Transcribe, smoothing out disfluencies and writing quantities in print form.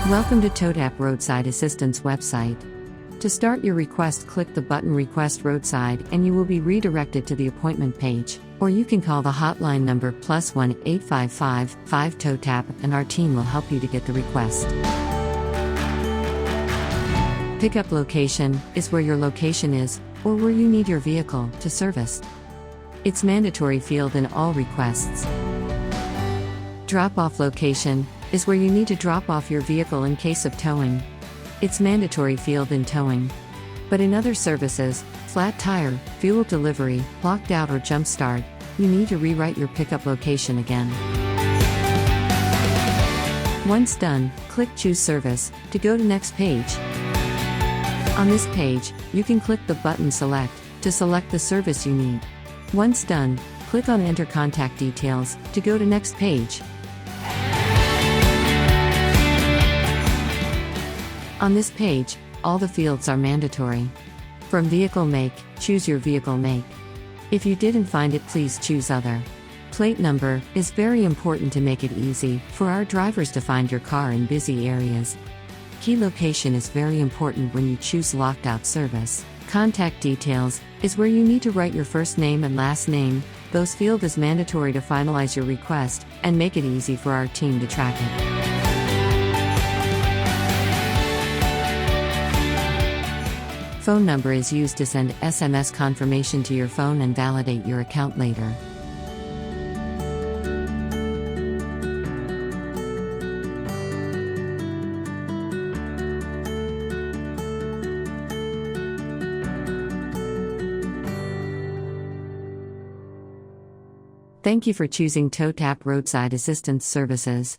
Welcome to Tow Tap Roadside Assistance website. To start your request, click the button Request Roadside and you will be redirected to the appointment page, or you can call the hotline number +1 855 5 Tow Tap and our team will help you to get the request. Pickup location is where your location is, or where you need your vehicle to service. It's mandatory field in all requests. Drop-off location is where you need to drop off your vehicle in case of towing. It's mandatory field in towing. But in other services, flat tire, fuel delivery, locked out or jump start, you need to rewrite your pickup location again. Once done, click Choose Service to go to next page. On this page, you can click the button Select to select the service you need. Once done, click on Enter Contact Details to go to next page. On this page, all the fields are mandatory. From vehicle make, choose your vehicle make. If you didn't find it, please choose other. Plate number is very important to make it easy for our drivers to find your car in busy areas. Key location is very important when you choose locked out service. Contact details is where you need to write your first name and last name. Those field is mandatory to finalize your request and make it easy for our team to track it. Phone number is used to send SMS confirmation to your phone and validate your account later. Thank you for choosing Tow Tap Roadside Assistance Services.